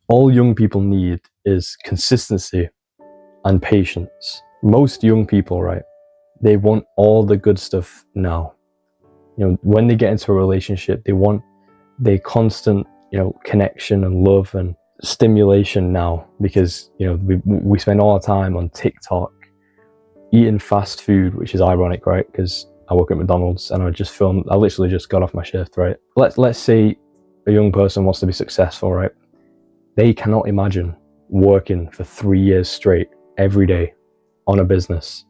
All young people need is consistency and patience. Most young people, right, they want all the good stuff now. You know, when they get into a relationship, they want the constant, connection and love and stimulation now, because, we spend all our time on TikTok, eating fast food, which is ironic, right? Because I work at McDonald's and I literally just got off my shift, right? Let's say a young person wants to be successful, right? They cannot imagine working for 3 years straight every day on a business.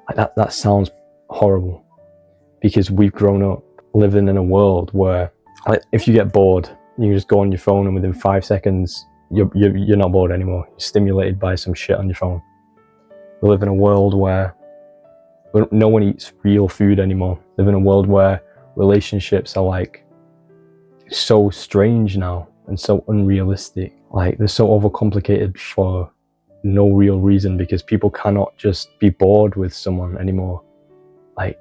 Like that sounds horrible, because we've grown up living in a world where, like, if you get bored, you can just go on your phone and within 5 seconds, you're not bored anymore. You're stimulated by some shit on your phone. We live in a world where no one eats real food anymore. We live in a world where relationships are like so strange now and so unrealistic. Like, they're so overcomplicated for no real reason, because people cannot just be bored with someone anymore. Like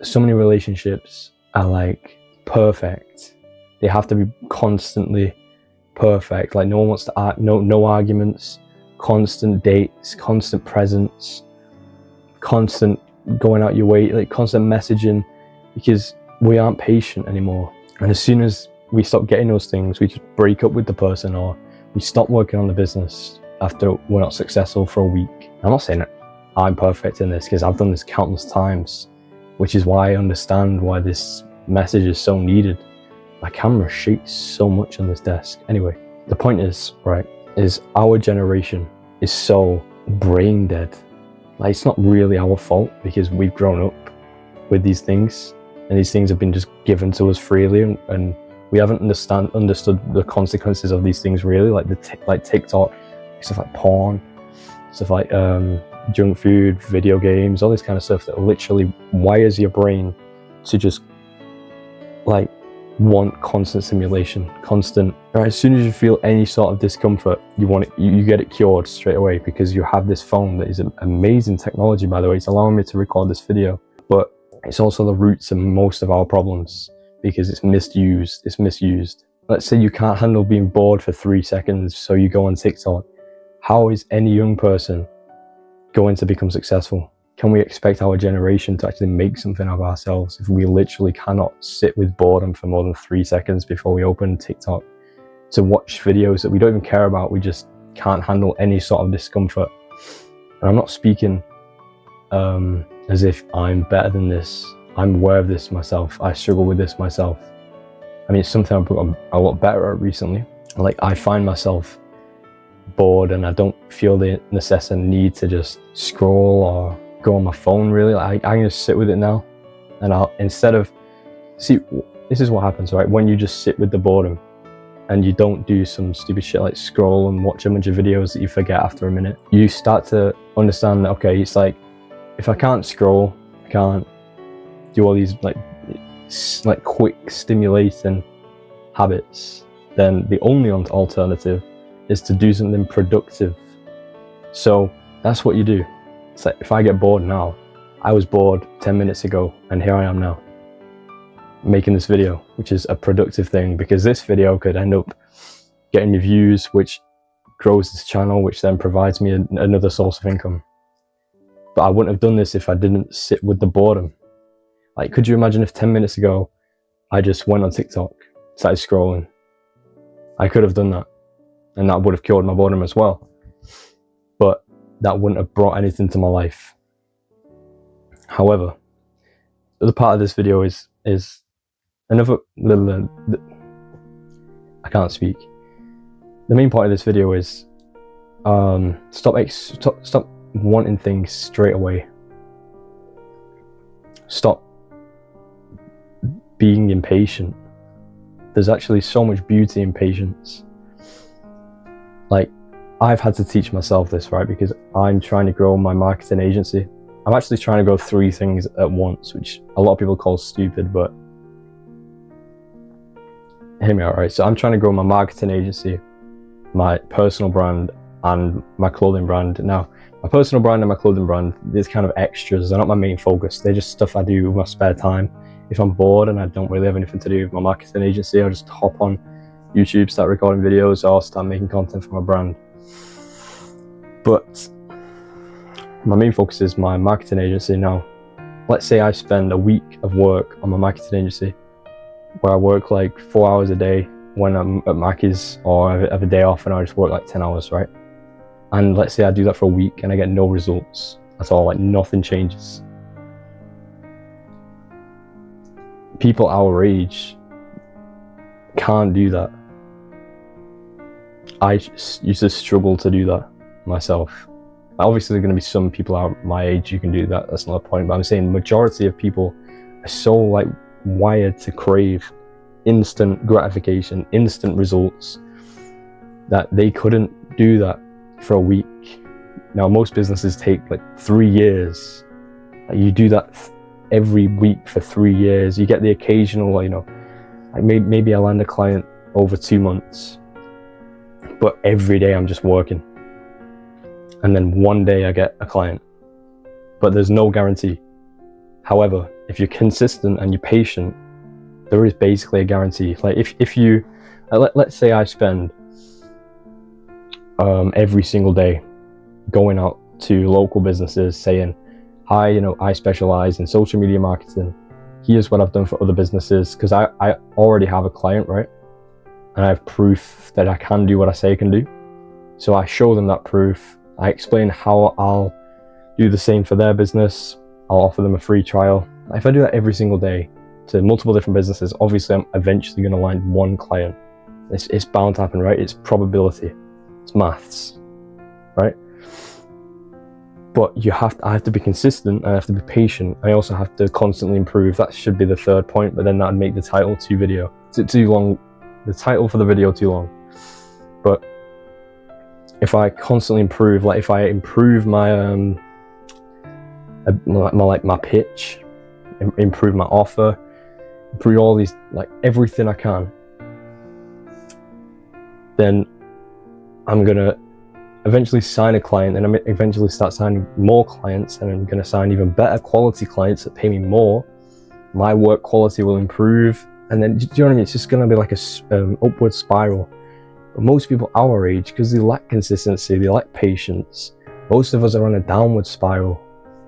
so many relationships are like perfect. They have to be constantly perfect. Like, no one wants to no arguments, constant dates, constant presence, constant going out your way, like constant messaging, because we aren't patient anymore. And as soon as we stop getting those things, we just break up with the person, or we stop working on the business after we're not successful for a week. I'm not saying that I'm perfect in this, because I've done this countless times, which is why I understand why this message is so needed. My camera shakes so much on this desk. Anyway, the point is, right, is our generation is so brain dead. Like, it's not really our fault, because we've grown up with these things, and these things have been just given to us freely, and we haven't understood the consequences of these things really, like TikTok, stuff like porn, stuff like junk food, video games, all this kind of stuff that literally wires your brain to just like want constant stimulation, constant. Right, as soon as you feel any sort of discomfort, you get it cured straight away, because you have this phone that is an amazing technology, by the way. It's allowing me to record this video, but it's also the roots of most of our problems, because it's misused. Let's say you can't handle being bored for 3 seconds, so you go on TikTok. How is any young person going to become successful? Can we expect our generation to actually make something of ourselves if we literally cannot sit with boredom for more than 3 seconds before we open TikTok to watch videos that we don't even care about? We just can't handle any sort of discomfort. And I'm not speaking as if I'm better than this. I'm aware of this myself. I struggle with this myself. I mean, it's something I've become a lot better at recently. Like, I find myself bored and I don't feel the necessary need to just scroll or go on my phone really. I can just sit with it now, and this is what happens, right? When you just sit with the boredom and you don't do some stupid shit like scroll and watch a bunch of videos that you forget after a minute, you start to understand that, okay, it's like, if I can't scroll, I can't do all these like quick stimulating habits, then the only alternative is to do something productive. So that's what you do. It's like, if I get bored now, I was bored 10 minutes ago, and here I am now making this video, which is a productive thing, because this video could end up getting me views, which grows this channel, which then provides me another source of income. But I wouldn't have done this if I didn't sit with the boredom. Like, could you imagine if 10 minutes ago I just went on TikTok, started scrolling? I could have done that, and that would have cured my boredom as well, but that wouldn't have brought anything to my life. However, the other part of this video is another little I can't speak. The main part of this video is stop wanting things straight away. Stop being impatient. There's actually so much beauty in patience. Like, I've had to teach myself this, right? Because I'm trying to grow my marketing agency. I'm actually trying to grow 3 things at once, which a lot of people call stupid, but hear me out, right? So I'm trying to grow my marketing agency, my personal brand, and my clothing brand. Now, my personal brand and my clothing brand, these kind of extras, they're not my main focus. They're just stuff I do with my spare time. If I'm bored and I don't really have anything to do with my marketing agency, I'll just hop on YouTube, start recording videos, or start making content for my brand. But my main focus is my marketing agency now. Let's say I spend a week of work on my marketing agency, where I work like 4 hours a day when I'm at Mackey's, or I have a day off and I just work like 10 hours, right? And let's say I do that for a week and I get no results at all, like nothing changes. People our age can't do that. I used to struggle to do that myself. Obviously, there are going to be some people out my age who can do that. That's not a point. But I'm saying the majority of people are so like wired to crave instant gratification, instant results, that they couldn't do that for a week. Now, most businesses take like 3 years. You do that every week for 3 years. You get the occasional, you know, like maybe I land a client over 2 months, but every day I'm just working. And then one day I get a client, but there's no guarantee. However, if you're consistent and you're patient, there is basically a guarantee. Like if you, let's say I spend every single day going out to local businesses saying, hi, you know, I specialize in social media marketing. Here's what I've done for other businesses, because I already have a client, right? And I have proof that I can do what I say I can do. So I show them that proof. I explain how I'll do the same for their business. I'll offer them a free trial. If I do that every single day to multiple different businesses, obviously I'm eventually going to land one client. It's bound to happen, right? It's probability. It's maths, right? But I have to be consistent, I have to be patient. I also have to constantly improve. That should be the third point, but then that'd make the title too long. The title for the video too long. But if I constantly improve, like if I improve my my pitch, improve my offer, improve all these, like everything I can, then I'm gonna eventually sign a client, and I'm eventually start signing more clients, and I'm gonna sign even better quality clients that pay me more. My work quality will improve, and then, do you know what I mean? It's just gonna be like a upward spiral. But most people our age, because they lack consistency, they lack patience, most of us are on a downward spiral.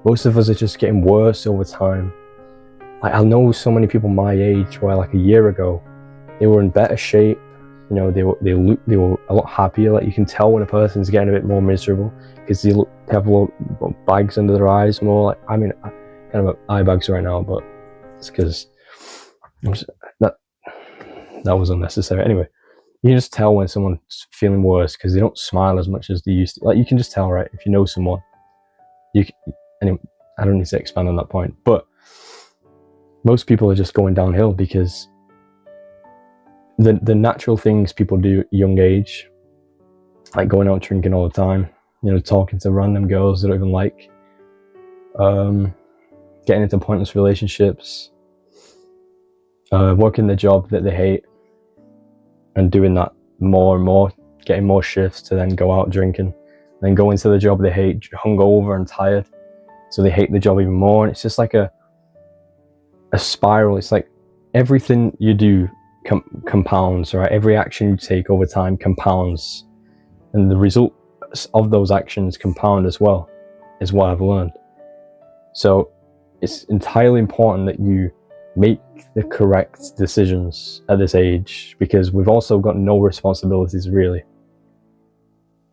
Most of us are just getting worse over time. Like, I know so many people my age where like a year ago, they were in better shape. You know, they were a lot happier. Like, you can tell when a person's getting a bit more miserable because they have little bags under their eyes more. Like, I mean, I kind of have eye bags right now, but it's because that was unnecessary. Anyway, you can just tell when someone's feeling worse because they don't smile as much as they used to. Like, you can just tell, right? If you know someone, anyway, I don't need to expand on that point, but most people are just going downhill because the natural things people do at a young age, like going out drinking all the time, you know, talking to random girls they don't even like, getting into pointless relationships, working the job that they hate, and doing that more and more, getting more shifts to then go out drinking, then go into the job they hate, hungover and tired, so they hate the job even more. And it's just like a spiral. It's like everything you do compounds, right? Every action you take over time compounds, and the results of those actions compound as well, is what I've learned. So it's entirely important that you make the correct decisions at this age, because we've also got no responsibilities really.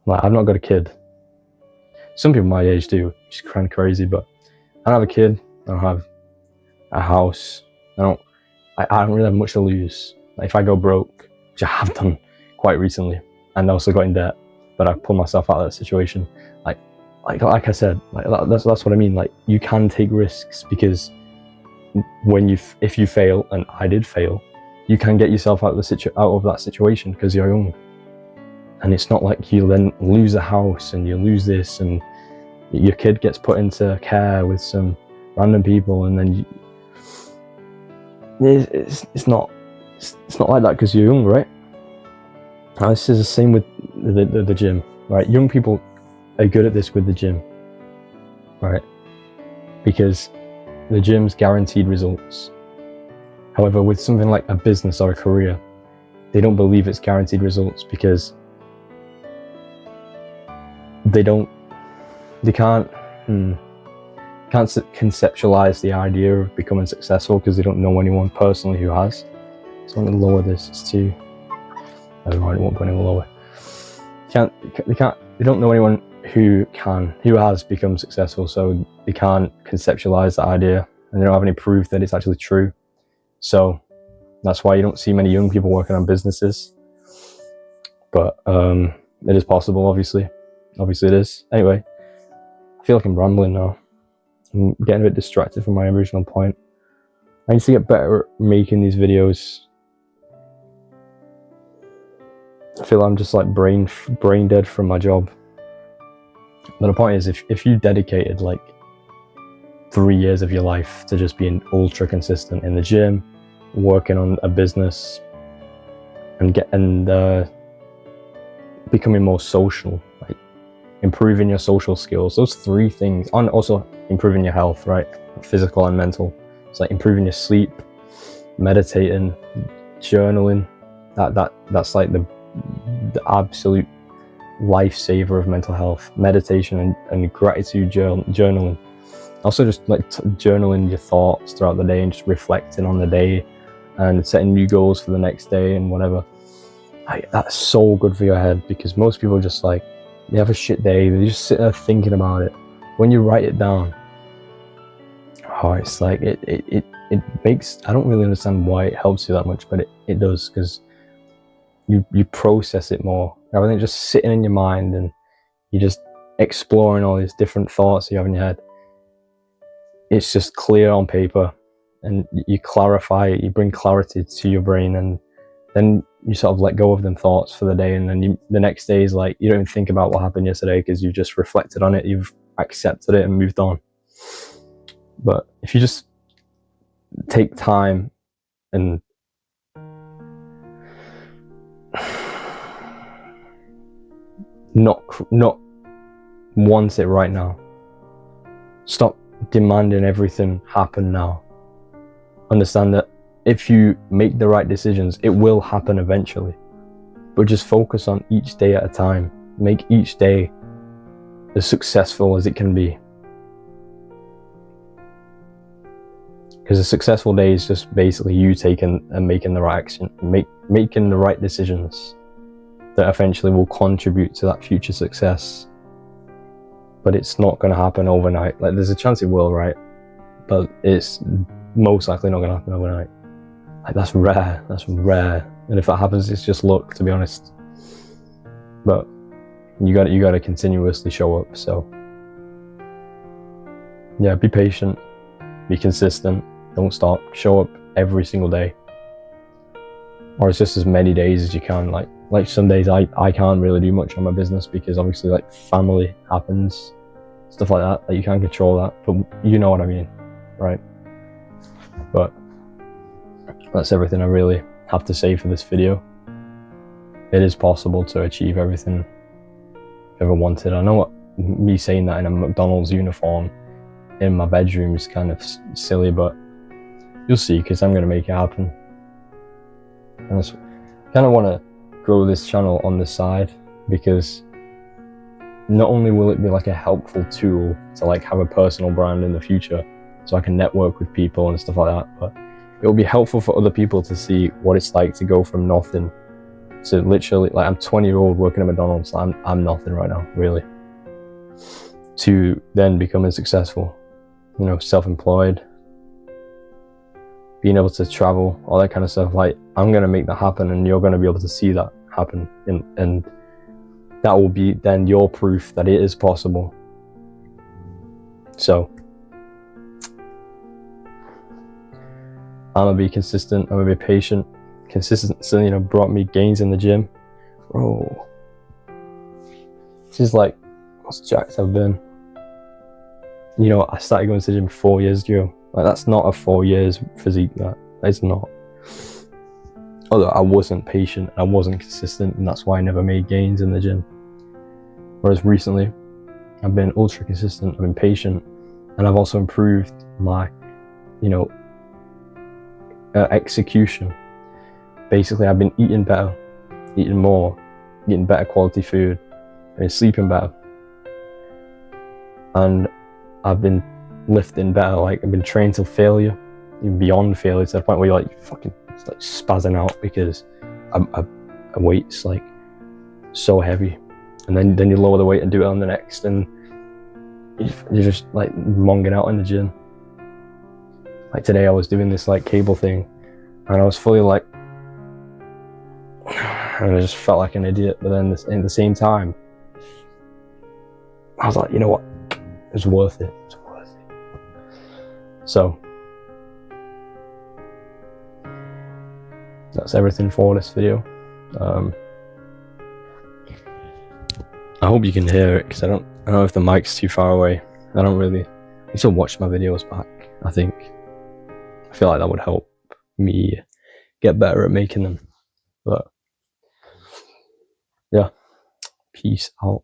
Like, I've not got a kid. Some people my age do, which is kind of crazy, but I don't have a kid, I don't have a house, I don't really have much to lose. Like, if I go broke, which I have done quite recently, and also got in debt, but I pulled myself out of that situation. Like I said, like that's what I mean. Like, you can take risks, because if you fail, and I did fail, you can get yourself out of that situation because you're young. And it's not like you'll then lose a house and you lose this, and your kid gets put into care with some random people, and then it's not like that because you're young, right? Now, this is the same with the gym, right? Young people are good at this with the gym, right? Because the gym's guaranteed results. However, with something like a business or a career, they don't believe it's guaranteed results because they can't conceptualize the idea of becoming successful because they don't know anyone personally who has. So I'm going to lower this. It's too... Never mind, it won't go any lower. They don't know anyone who has become successful, so they can't conceptualize the idea, and they don't have any proof that it's actually true. So that's why you don't see many young people working on businesses. But it is possible, obviously it is. Anyway, I feel like I'm rambling now. I'm getting a bit distracted from my original point. I need to get better at making these videos. I feel I'm just like brain dead from my job. But the point is, if you dedicated like 3 years of your life to just being ultra consistent in the gym, working on a business, and becoming more social, like improving your social skills, those 3 things, and also improving your health, right? Physical and mental. It's like improving your sleep, meditating, journaling. That's like the absolute lifesaver of mental health. Meditation and gratitude journaling. Also just like journaling your thoughts throughout the day and just reflecting on the day and setting new goals for the next day and whatever. That's so good for your head, because most people just like, they have a shit day, they just sit there thinking about it. When you write it down, it's like it makes, I don't really understand why it helps you that much, but it does, because you process it more rather than just sitting in your mind and you're just exploring all these different thoughts you have in your head. It's just clear on paper, and you clarify it, you bring clarity to your brain, and then you sort of let go of them thoughts for the day, and then the next day is like, you don't even think about what happened yesterday because you've just reflected on it, you've accepted it and moved on. But if you just take time and not want it right now, stop demanding everything happen now. Understand that if you make the right decisions, it will happen eventually. But just focus on each day at a time. Make each day as successful as it can be. Because a successful day is just basically you taking and making the right action, making the right decisions that eventually will contribute to that future success. But it's not going to happen overnight. Like, there's a chance it will, right? But it's most likely not going to happen overnight. Like, that's rare. And if that happens, it's just luck, to be honest. But you got to continuously show up. So yeah, be patient, be consistent, don't stop, show up every single day, or it's just as many days as you can. Like some days I can't really do much on my business because obviously like family happens, stuff like that you can't control that, but you know what I mean, right? But that's everything I really have to say for this video. It is possible to achieve everything you've ever wanted. I know what me saying that in a McDonald's uniform in my bedroom is kind of silly, but you'll see, because I'm going to make it happen. And I kind of want to grow this channel on the side, because not only will it be like a helpful tool to like have a personal brand in the future, so I can network with people and stuff like that, but it will be helpful for other people to see what it's like to go from nothing to literally, like, I'm 20-year-old working at McDonald's, I'm nothing right now, really, to then becoming successful, you know, self-employed, being able to travel, all that kind of stuff. Like, I'm going to make that happen, and you're going to be able to see that happen, and that will be then your proof that it is possible. So I'm going to be consistent, I'm going to be patient. Consistency, you know, brought me gains in the gym. Bro, this is like, what's jacked I've been. You know, I started going to the gym 4 years ago. Like, that's not a 4 years physique, that is not. Although I wasn't patient, I wasn't consistent, and that's why I never made gains in the gym. Whereas recently, I've been ultra consistent, I've been patient, and I've also improved my, you know, execution. basically I've been eating better, eating more, eating better quality food, and sleeping better. And I've been lifting better, like I've been trained till failure, even beyond failure, to the point where you're like fucking like spazzing out because a weight's like so heavy, and then you lower the weight and do it on the next, and you're just like monging out in the gym. Like today I was doing this like cable thing, and I was fully like, and I just felt like an idiot, but then at the same time I was like, you know what, it's worth it. It's worth it. So that's everything for this video. I hope you can hear it, because I don't know if the mic's too far away. I need to watch my videos back. I feel like that would help me get better at making them. But yeah, peace out.